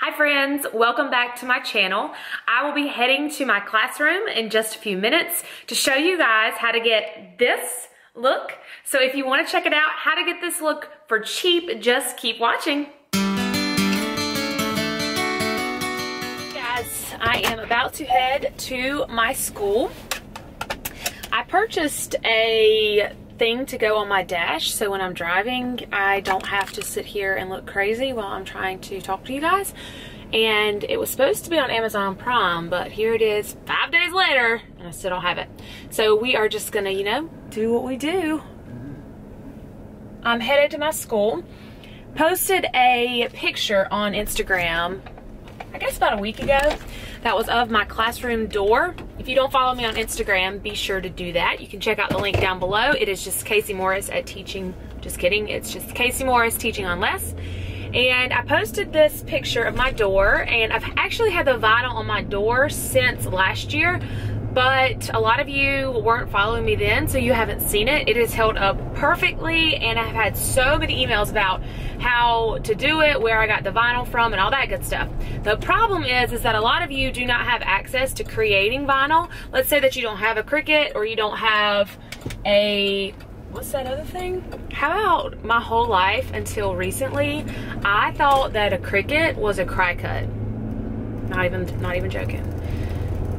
Hi friends, welcome back to my channel. I will be heading to my classroom in just a few minutes to show you guys how to get this look. So if you want to check it out, how to get this look for cheap, just keep watching. Guys, I am about to head to my school. I purchased a thing to go on my dash so when I'm driving I don't have to sit here and look crazy while I'm trying to talk to you guys. And it was supposed to be on Amazon Prime, but here it is 5 days later and I still don't have it. So we are just gonna, you know, do what we do. I'm headed to my school. Posted a picture on Instagram, I guess about a week ago, that was of my classroom door. If you don't follow me on Instagram, be sure to do that. You can check out the link down below. It is just Kayse Morris at Teaching, just kidding, it's just Kayse Morris Teaching on Less. And I posted this picture of my door, and I've actually had the vinyl on my door since last year, but a lot of you weren't following me then, so you haven't seen it. It is held up perfectly, and I've had so many emails about how to do it, where I got the vinyl from, and all that good stuff. The problem is that a lot of you do not have access to creating vinyl. Let's say that you don't have a Cricut, or you don't have a, what's that other thing? How about my whole life until recently, I thought that a Cricut was a cry cut. Not even joking.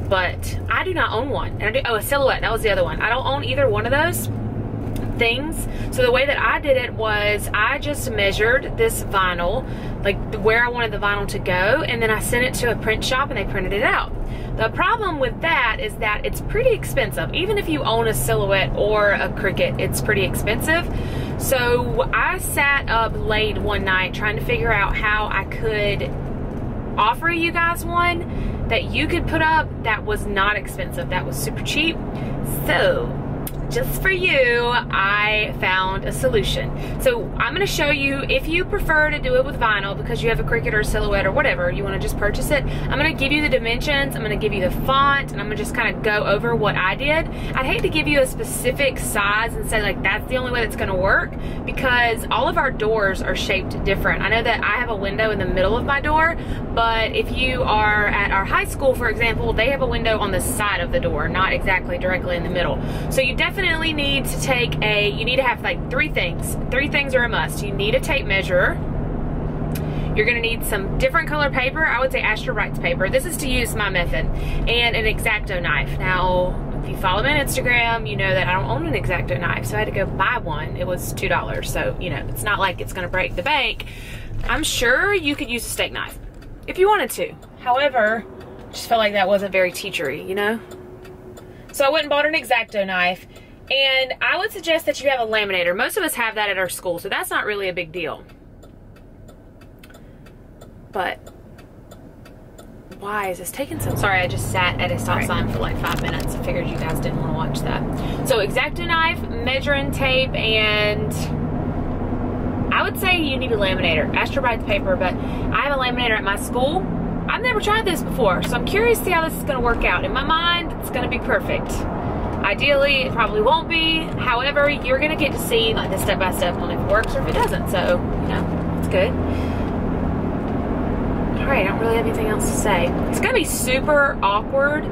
But I do not own one. And oh, a Silhouette, that was the other one. I don't own either one of those things. So the way that I did it was I just measured this vinyl, like where I wanted the vinyl to go, and then I sent it to a print shop and they printed it out. The problem with that is that it's pretty expensive. Even if you own a Silhouette or a Cricut, it's pretty expensive. So I sat up late one night trying to figure out how I could offer you guys one that you could put up that was not expensive, that was super cheap. So just for you, I found a solution. So I'm gonna show you, if you prefer to do it with vinyl because you have a Cricut or a Silhouette or whatever, you wanna just purchase it, I'm gonna give you the dimensions, I'm gonna give you the font, and I'm gonna just kind of go over what I did. I'd hate to give you a specific size and say like that's the only way that's gonna work, because all of our doors are shaped different. I know that I have a window in the middle of my door, but if you are at our high school, for example, they have a window on the side of the door, not exactly directly in the middle. So you definitely need to take you need to have like three things. Three things are a must. You need a tape measure. You're gonna need some different color paper. I would say Astor Writes paper. This is to use my method. And an X-Acto knife. Now, if you follow me on Instagram, you know that I don't own an X-Acto knife, so I had to go buy one. It was $2, so you know, it's not like it's gonna break the bank. I'm sure you could use a steak knife if you wanted to. However, I just felt like that wasn't very teachery, you know? So I went and bought an X-Acto knife, and I would suggest that you have a laminator. Most of us have that at our school, so that's not really a big deal. But why is this taking so long? Sorry, I just sat at a stop sign for like 5 minutes. I figured you guys didn't want to watch that. So X-Acto knife, measuring tape, and I would say you need a laminator. Astor Writes paper, but I have a laminator at my school. I've never tried this before, so I'm curious to see how this is going to work out. In my mind, it's going to be perfect. Ideally, it probably won't be. However, you're going to get to see like the step-by-step on if it works or if it doesn't. So, you know, it's good. Alright, I don't really have anything else to say. It's going to be super awkward,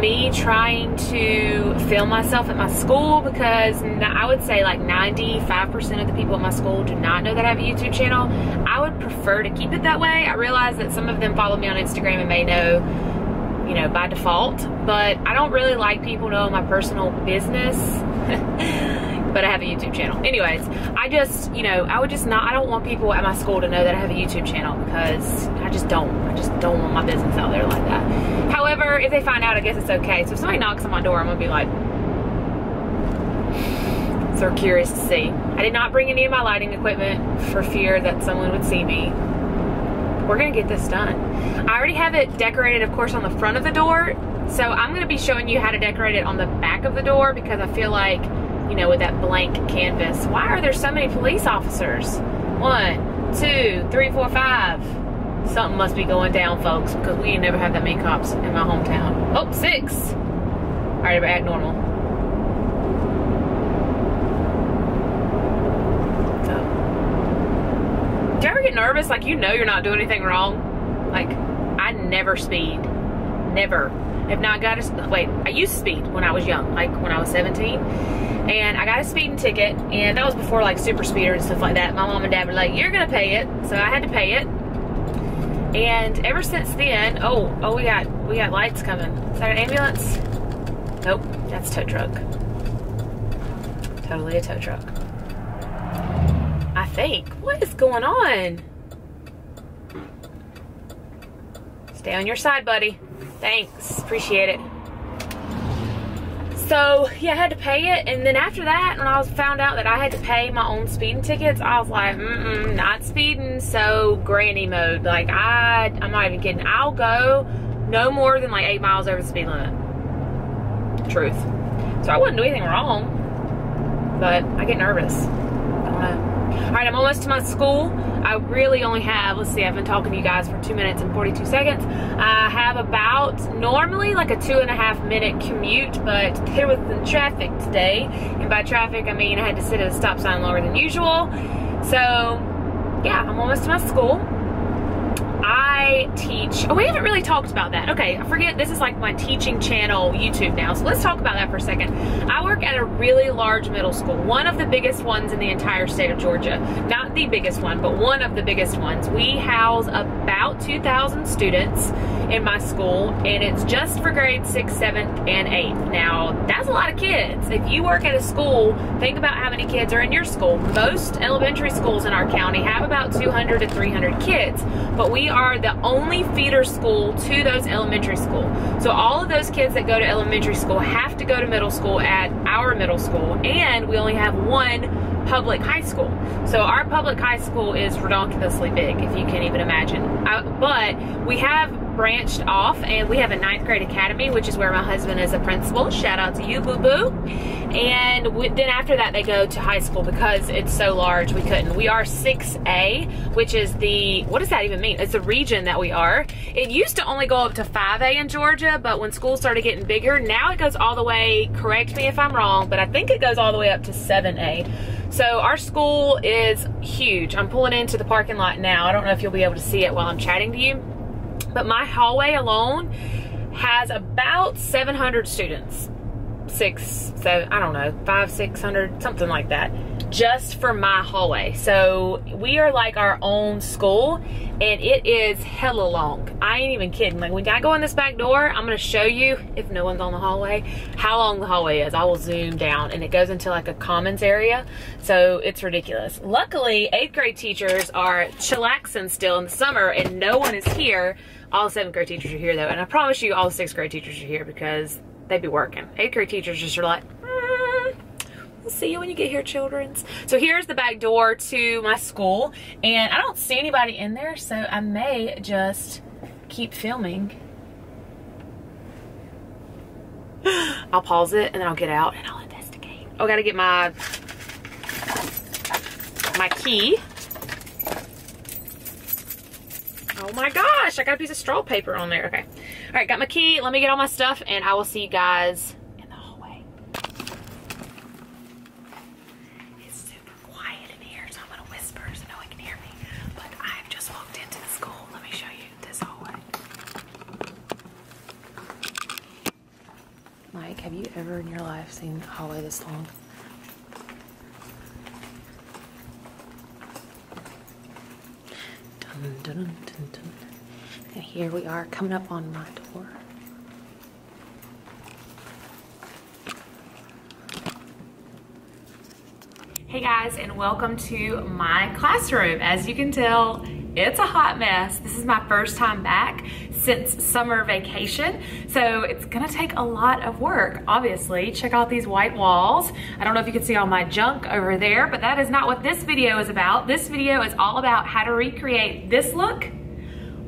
me trying to film myself at my school, because I would say like 95% of the people at my school do not know that I have a YouTube channel. I would prefer to keep it that way. I realize that some of them follow me on Instagram and may know, you know, by default, but I don't really like people knowing my personal business. But I have a YouTube channel. Anyways, I just, you know, I don't want people at my school to know that I have a YouTube channel, because I just don't want my business out there like that. However, if they find out, I guess it's okay. So if somebody knocks on my door, I'm gonna be like, so they're curious to see. I did not bring any of my lighting equipment for fear that someone would see me. We're gonna get this done. I already have it decorated, of course, on the front of the door. So I'm gonna be showing you how to decorate it on the back of the door, because I feel like, you know, with that blank canvas. Why are there so many police officers? 1, 2, 3, 4, 5. Something must be going down, folks, because we ain't never had that many cops in my hometown. Oh, 6. All right, everybody act normal. So, ever get nervous? Like, you know you're not doing anything wrong. Like, I never speed. Never. If not got a, wait, I used to speed when I was young, like when I was 17. And I got a speeding ticket, and that was before like super speeder and stuff like that. My mom and dad were like, you're gonna pay it. So I had to pay it. And ever since then, oh, we got lights coming. Is that an ambulance? Nope, that's a tow truck. Totally a tow truck. I think. What is going on? Stay on your side, buddy. Thanks, appreciate it. So yeah, I had to pay it, and then after that, when I found out that I had to pay my own speeding tickets, I was like, not speeding. So granny mode. Like, I'm not even kidding. I'll go no more than like 8 miles over the speed limit. Truth. So I wouldn't do anything wrong, but I get nervous. I don't know. All right, I'm almost to my school. I really only have, let's see, I've been talking to you guys for 2 minutes and 42 seconds. I have about normally like a 2.5 minute commute, but there was the traffic today. And by traffic, I mean I had to sit at a stop sign longer than usual. So yeah, I'm almost to my school. I teach, oh, we haven't really talked about that. Okay, I forget, this is like my teaching channel YouTube now, so let's talk about that for a second. I work at a really large middle school, one of the biggest ones in the entire state of Georgia. Not the biggest one, but one of the biggest ones. We house about 2,000 students in my school, and it's just for grades 6th, 7th, and 8th. Now, that's a lot of kids. If you work at a school, think about how many kids are in your school. Most elementary schools in our county have about 200 to 300 kids, but we are the only feeder school to those elementary school. So all of those kids that go to elementary school have to go to middle school at our middle school, and we only have one public high school. So our public high school is ridiculously big, if you can even imagine. But we have branched off, and we have a 9th grade academy, which is where my husband is a principal. Shout out to you, boo-boo. And then after that, they go to high school because it's so large, we couldn't. We are 6A, which is the, what does that even mean? It's the region that we are. It used to only go up to 5A in Georgia, but when schools started getting bigger, now it goes all the way, correct me if I'm wrong, but I think it goes all the way up to 7A. So our school is huge. I'm pulling into the parking lot now. I don't know if you'll be able to see it while I'm chatting to you, but my hallway alone has about 700 students. 6, 7, I don't know, 500, 600, something like that, just for my hallway. So we are like our own school, and it is hella long. I ain't even kidding. Like, when I go in this back door, I'm gonna show you, if no one's on the hallway, how long the hallway is. I will zoom down, and it goes into like a commons area, so it's ridiculous. Luckily, 8th grade teachers are chillaxing still in the summer, and no one is here. All 7th grade teachers are here though, and I promise you all 6th grade teachers are here because they'd be working. 8th grade teachers just are like, we'll see you when you get here, childrens. So here's the back door to my school, and I don't see anybody in there, so I may just keep filming. I'll pause it, and then I'll get out, and I'll investigate. Oh, I gotta get my key. Oh my gosh, I got a piece of straw paper on there. Okay. All right, got my key. Let me get all my stuff, and I will see you guys in the hallway. It's super quiet in here, so I'm gonna whisper so no one can hear me. But I've just walked into the school. Let me show you this hallway. Mike, have you ever in your life seen a hallway this long? Dun, dun, dun, dun. And here we are coming up on my door. Hey guys, and welcome to my classroom. As you can tell, it's a hot mess. This is my first time back since summer vacation, so it's gonna take a lot of work, obviously. Check out these white walls. I don't know if you can see all my junk over there, but that is not what this video is about. This video is all about how to recreate this look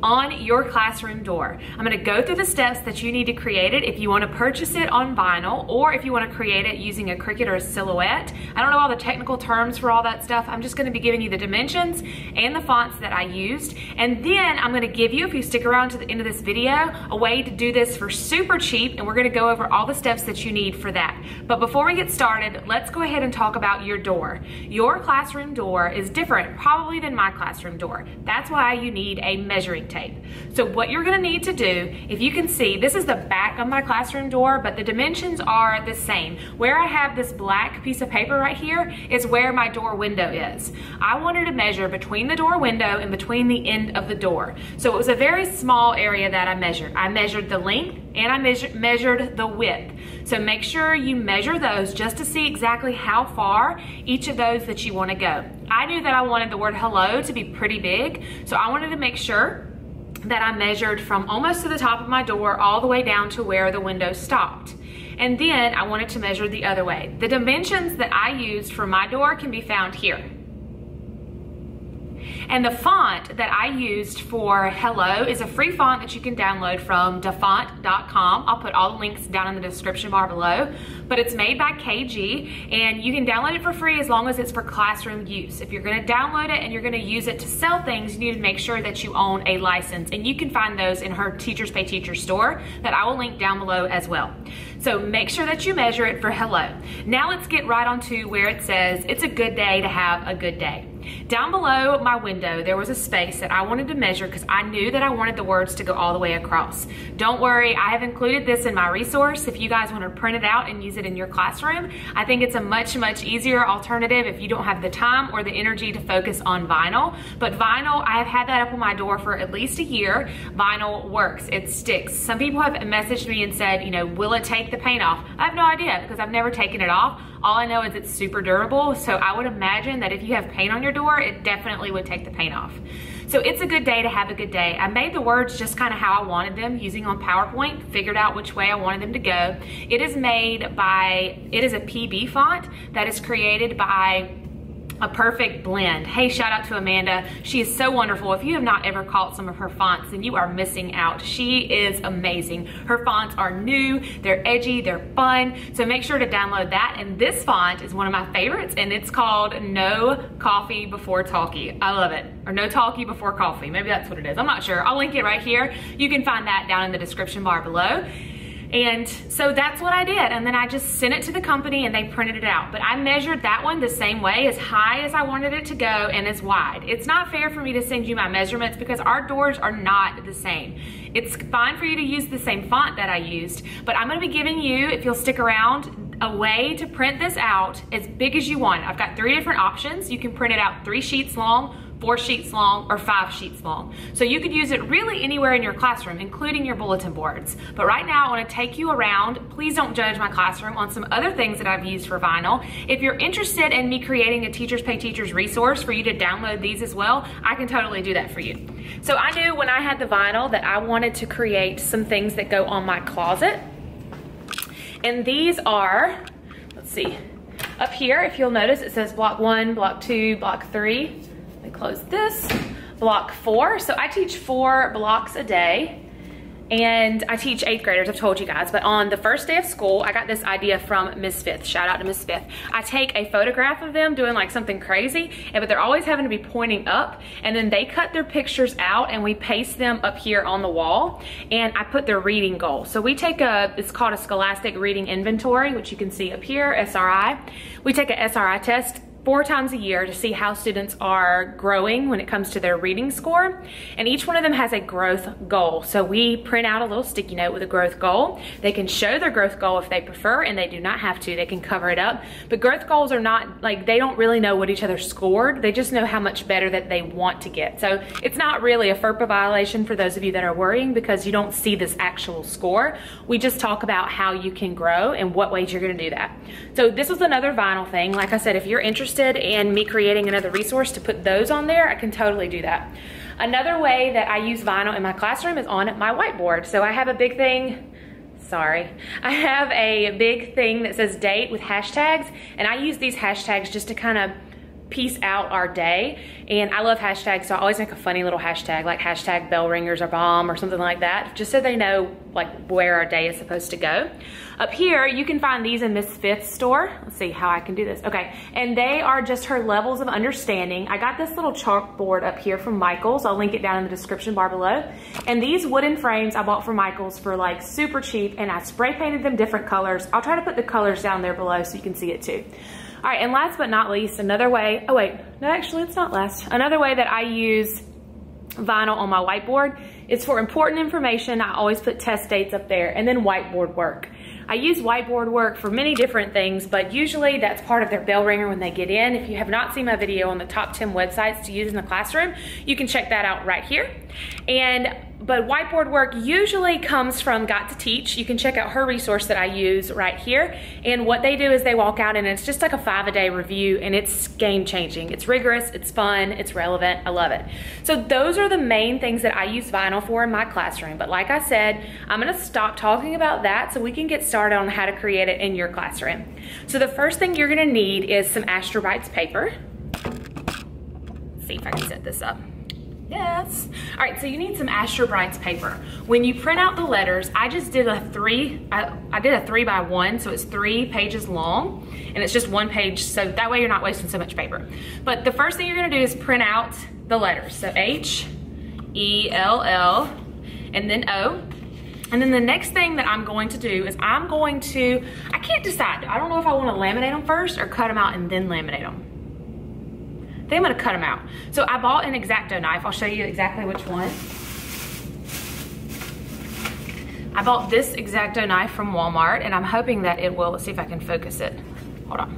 on your classroom door. I'm gonna go through the steps that you need to create it if you wanna purchase it on vinyl or if you wanna create it using a Cricut or a Silhouette. I don't know all the technical terms for all that stuff. I'm just gonna be giving you the dimensions and the fonts that I used. And then I'm gonna give you, if you stick around to the end of this video, a way to do this for super cheap, and we're gonna go over all the steps that you need for that. But before we get started, let's go ahead and talk about your door. Your classroom door is different probably than my classroom door. That's why you need a measuring tape. So what you're gonna need to do, if you can see, this is the back of my classroom door, but the dimensions are the same. Where I have this black piece of paper right here is where my door window is. I wanted to measure between the door window and between the end of the door. So it was a very small area that I measured. I measured the length and I measured the width. So make sure you measure those just to see exactly how far each of those that you want to go. I knew that I wanted the word hello to be pretty big, so I wanted to make sure that I measured from almost to the top of my door all the way down to where the window stopped. And then I wanted to measure the other way. The dimensions that I used for my door can be found here. And the font that I used for hello is a free font that you can download from dafont.com. I'll put all the links down in the description bar below, but it's made by KG and you can download it for free as long as it's for classroom use. If you're gonna download it and you're gonna use it to sell things, you need to make sure that you own a license, and you can find those in her Teachers Pay Teachers store that I will link down below as well. So make sure that you measure it for hello. Now let's get right onto where it says it's a good day to have a good day. Down below my window, there was a space that I wanted to measure because I knew that I wanted the words to go all the way across. Don't worry, I have included this in my resource if you guys want to print it out and use it in your classroom. I think it's a much easier alternative if you don't have the time or the energy to focus on vinyl. But vinyl, I have had that up on my door for at least a year. Vinyl works, it sticks. Some people have messaged me and said, you know, will it take the paint off? I have no idea because I've never taken it off. All I know is it's super durable, so I would imagine that if you have paint on your door, it definitely would take the paint off. So it's a good day to have a good day. I made the words just kind of how I wanted them using on PowerPoint, figured out which way I wanted them to go. It is a PB font that is created by A Perfect Blend. Hey, shout out to Amanda. She is so wonderful. If you have not ever caught some of her fonts, then you are missing out. She is amazing. Her fonts are new, they're edgy, they're fun. So make sure to download that. And this font is one of my favorites, and it's called No Coffee Before Talkie. I love it. Or No Talkie Before Coffee. Maybe that's what it is. I'm not sure. I'll link it right here. You can find that down in the description bar below. And so that's what I did. And then I just sent it to the company and they printed it out. But I measured that one the same way, as high as I wanted it to go and as wide. It's not fair for me to send you my measurements because our doors are not the same. It's fine for you to use the same font that I used, but I'm gonna be giving you, if you'll stick around, a way to print this out as big as you want. I've got 3 different options. You can print it out 3 sheets long, 4 sheets long, or 5 sheets long. So you could use it really anywhere in your classroom, including your bulletin boards. But right now I wanna take you around. Please don't judge my classroom on some other things that I've used for vinyl. If you're interested in me creating a Teachers Pay Teachers resource for you to download these as well, I can totally do that for you. So I knew when I had the vinyl that I wanted to create some things that go on my closet. And these are, let's see, up here, if you'll notice, it says block 1, block 2, block 3. Let me close this. Block 4. So I teach 4 blocks a day. And I teach 8th graders, I've told you guys, but on the first day of school, I got this idea from Miss Fifth. Shout out to Miss Fifth. I take a photograph of them doing like something crazy, but they're always having to be pointing up, and then they cut their pictures out and we paste them up here on the wall, and I put their reading goal. So we take it's called a Scholastic Reading Inventory, which you can see up here, SRI. We take a SRI test 4 times a year to see how students are growing when it comes to their reading score. And each one of them has a growth goal. So we print out a little sticky note with a growth goal. They can show their growth goal if they prefer, and they do not have to. They can cover it up. But growth goals are not, like, they don't really know what each other scored. They just know how much better that they want to get. So it's not really a FERPA violation for those of you that are worrying, because you don't see this actual score. We just talk about how you can grow and what ways you're gonna do that. So this was another vinyl thing. Like I said, if you're interested in me creating another resource to put those on there, I can totally do that. Another way that I use vinyl in my classroom is on my whiteboard. So I have a big thing, I have a big thing that says date with hashtags, and I use these hashtags just to kind of piece out our day. And I love hashtags, so I always make a funny little hashtag, like hashtag bell ringers are bomb or something like that, just so they know like where our day is supposed to go. Up here, you can find these in Miss Fifth's store. Let's see how I can do this. Okay, and they are just her levels of understanding. I got this little chalkboard up here from Michael's. I'll link it down in the description bar below. And these wooden frames I bought from Michael's for like super cheap, and I spray painted them different colors. I'll try to put the colors down there below so you can see it too. All right, and last but not least, another way, oh wait, no, actually it's not last. Another way that I use vinyl on my whiteboard is for important information. I always put test dates up there, and then whiteboard work. I use whiteboard work for many different things, but usually that's part of their bell ringer when they get in. If you have not seen my video on the top 10 websites to use in the classroom, you can check that out right here. But whiteboard work usually comes from Got to Teach. You can check out her resource that I use right here. And what they do is they walk out and it's just like a 5-a-day review, and it's game changing. It's rigorous, it's fun, it's relevant, I love it. So those are the main things that I use vinyl for in my classroom. But like I said, I'm gonna stop talking about that so we can get started on how to create it in your classroom. So the first thing you're gonna need is some Astro Brights paper. Let's see if I can set this up. Yes. All right, so you need some Astro Brights paper. When you print out the letters, I just did a 3x1, so it's 3 pages long, and it's just 1 page, so that way you're not wasting so much paper. But the first thing you're gonna do is print out the letters. So H, E, L, L, and then O. And then the next thing that I'm going to do is I can't decide. I don't know if I wanna laminate them first or cut them out and then laminate them. I think I'm gonna cut them out. So I bought an X-Acto knife. I'll show you exactly which one. I bought this X-Acto knife from Walmart, and I'm hoping that it will, let's see if I can focus it. Hold on.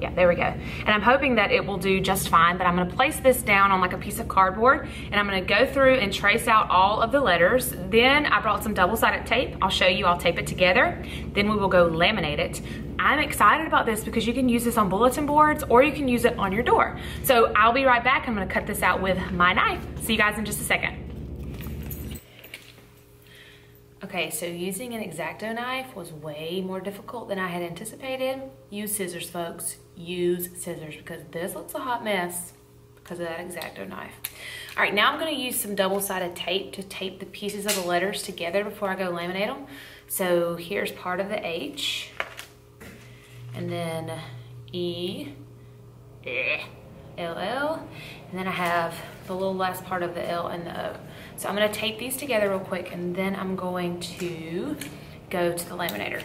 Yeah, there we go. And I'm hoping that it will do just fine, but I'm gonna place this down on like a piece of cardboard, and I'm gonna go through and trace out all of the letters. Then I brought some double-sided tape. I'll show you, I'll tape it together. Then we will go laminate it. I'm excited about this because you can use this on bulletin boards or you can use it on your door. So I'll be right back. I'm gonna cut this out with my knife. See you guys in just a second. Okay, so using an X-Acto knife was way more difficult than I had anticipated. Use scissors, folks. Use scissors, because this looks a hot mess because of that X-Acto knife. All right, now I'm gonna use some double-sided tape to tape the pieces of the letters together before I go laminate them. So here's part of the H, and then E, L, L, and then I have the little last part of the L and the O. So I'm gonna tape these together real quick, and then I'm going to go to the laminator.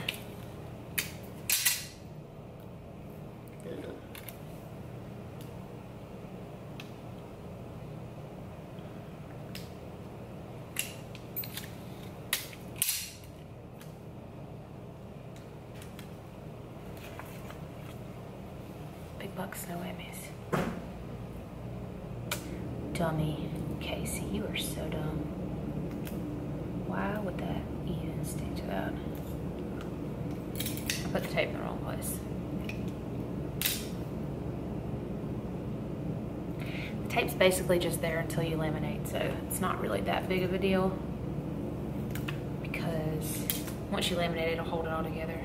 Big bucks, no whammies. Dummy. Kayse, you are so dumb. Why would that even stick to that? I put the tape in the wrong place. The tape's basically just there until you laminate, so it's not really that big of a deal, because once you laminate it, it'll hold it all together.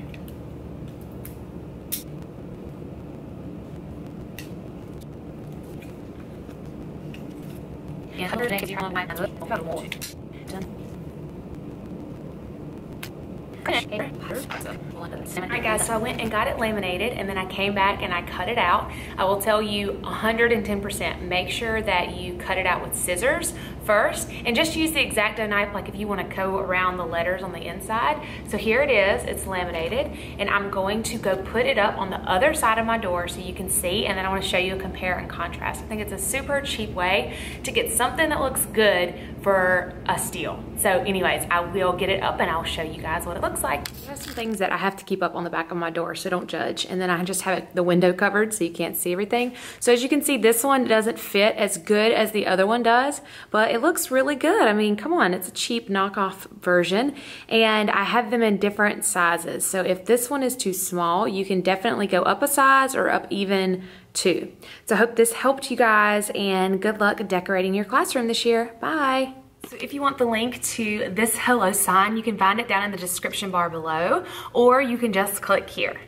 Alright guys, so I went and got it laminated, and then I came back and I cut it out. I will tell you 110%, make sure that you cut it out with scissors first, and just use the X-Acto knife like if you want to go around the letters on the inside. So here it is, it's laminated, and I'm going to go put it up on the other side of my door so you can see, and then I want to show you a compare and contrast. I think it's a super cheap way to get something that looks good for a steal. So anyways, I will get it up and I'll show you guys what it looks like. There's some things that I have to keep up on the back of my door, so don't judge. And then I just have the window covered so you can't see everything. So as you can see, this one doesn't fit as good as the other one does, but it looks really good. I mean, come on, it's a cheap knockoff version, and I have them in different sizes. So if this one is too small, you can definitely go up a size or up even 2. So I hope this helped you guys, and good luck decorating your classroom this year. Bye. So if you want the link to this hello sign, you can find it down in the description bar below, or you can just click here.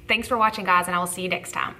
Thanks for watching, guys, and I will see you next time.